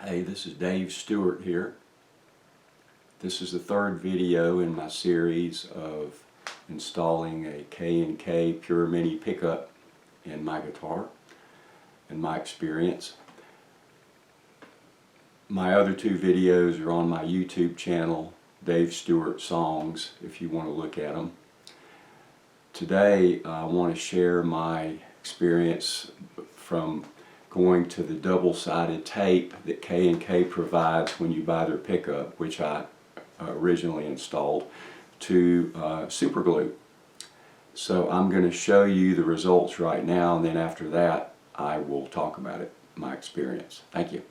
Hey, this is Dave Stewart here. This is the third video in my series of installing a K&K Pure Mini pickup in my guitar and my experience. My other two videos are on my YouTube channel, Dave Stewart Songs, if you want to look at them. Today I want to share my experience from going to the double-sided tape that K&K provides when you buy their pickup, which I originally installed, to super glue. So I'm going to show you the results right now, and then after that I will talk about it, my experience. Thank you.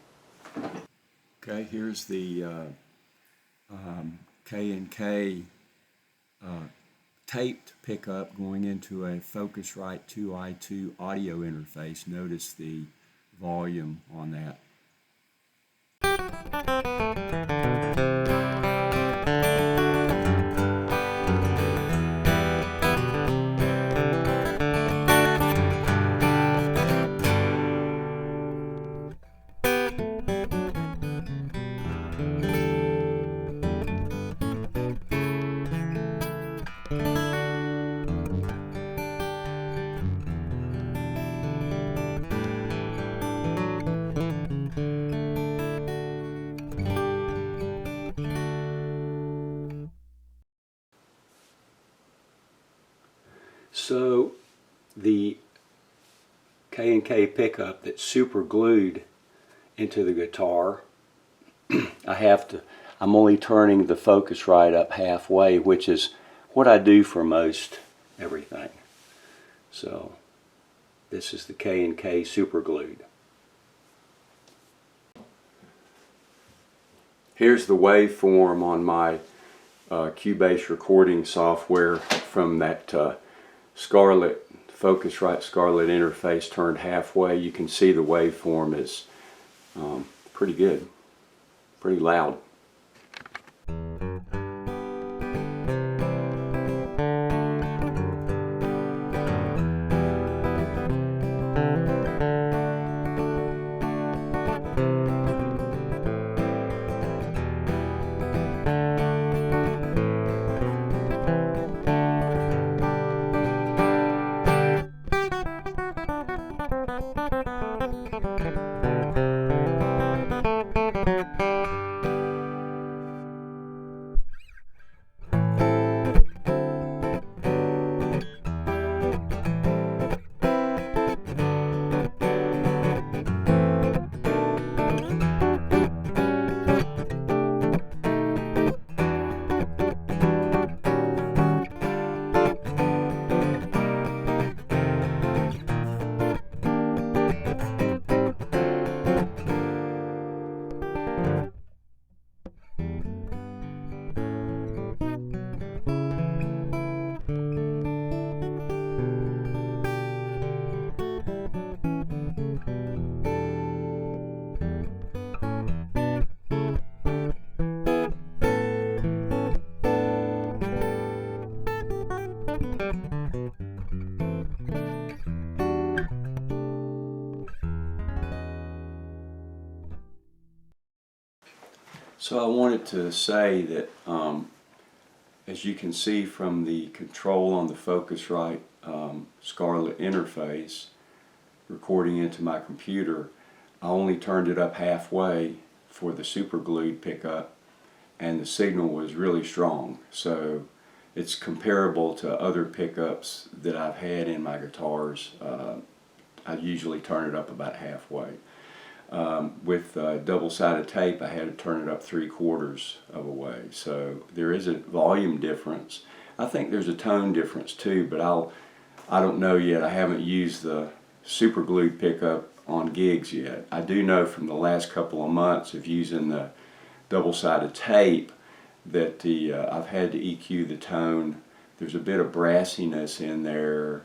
Okay, here's the K&K taped pickup going into a Focusrite 2i2 audio interface. Notice the volume on that. So the K&K pickup that's super glued into the guitar, I'm only turning the Focusrite up halfway, which is what I do for most everything. So this is the K&K super glued. Here's the waveform on my Cubase recording software from that Focusrite Scarlett interface turned halfway. You can see the waveform is pretty good, pretty loud. So I wanted to say that as you can see from the control on the Focusrite Scarlett interface recording into my computer, I only turned it up halfway for the super glued pickup, and the signal was really strong. So it's comparable to other pickups that I've had in my guitars. I usually turn it up about halfway. With double-sided tape, I had to turn it up 3/4 of a way. So there is a volume difference. I think there's a tone difference too, but I don't know yet. I haven't used the super glued pickup on gigs yet. I do know from the last couple of months of using the double-sided tape that I've had to EQ the tone. There's a bit of brassiness in there.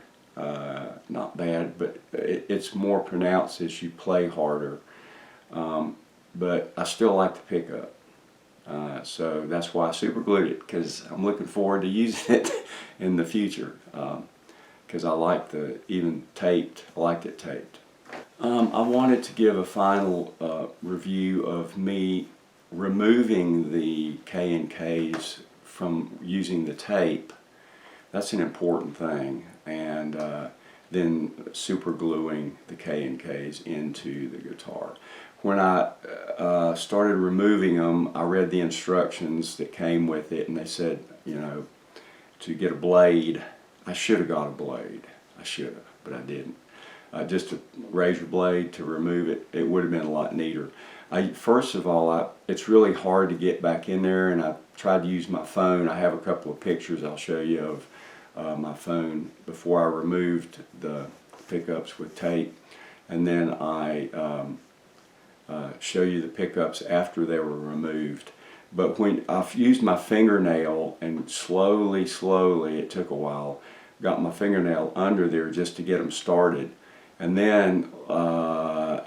Not bad, but it's more pronounced as you play harder. But I still like the pickup. So that's why I super glued it, because I'm looking forward to using it in the future. Because I like the even taped, I like it taped. I wanted to give a final review of me removing the K&Ks from using the tape. That's an important thing, and then super gluing the K&Ks into the guitar. When I started removing them, I read the instructions that came with it, and they said, you know, to get a blade. I should have got a blade. I should have, but I didn't. Just a razor blade to remove it, it would have been a lot neater. First of all, it's really hard to get back in there, and I tried to use my phone. I have a couple of pictures I'll show you of my phone before I removed the pickups with tape, and then I show you the pickups after they were removed. But when I used my fingernail and slowly, it took a while, got my fingernail under there just to get them started. And then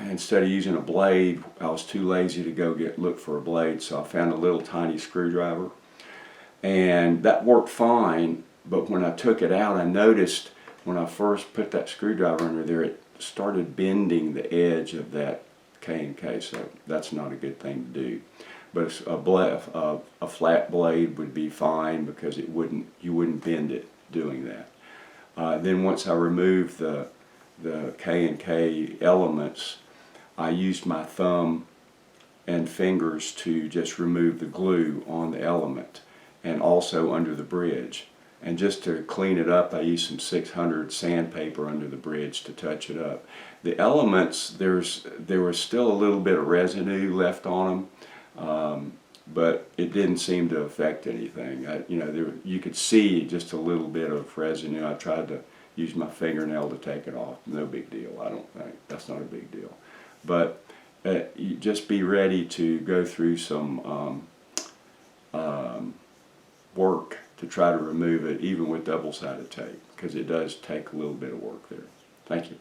instead of using a blade, I was too lazy to go look for a blade, so I found a little tiny screwdriver. And that worked fine, but when I took it out, I noticed when I first put that screwdriver under there, it started bending the edge of that K&K, so that's not a good thing to do. But a flat blade would be fine because you wouldn't bend it doing that. Then once I removed the K&K elements, I used my thumb and fingers to just remove the glue on the element and also under the bridge. And just to clean it up, I used some 600 sandpaper under the bridge to touch it up. The elements, there was still a little bit of residue left on them, but it didn't seem to affect anything. You could see just a little bit of residue. I tried to use my fingernail to take it off. No big deal, I don't think. That's not a big deal. But you just be ready to go through some work to try to remove it, even with double-sided tape, because it does take a little bit of work there. Thank you.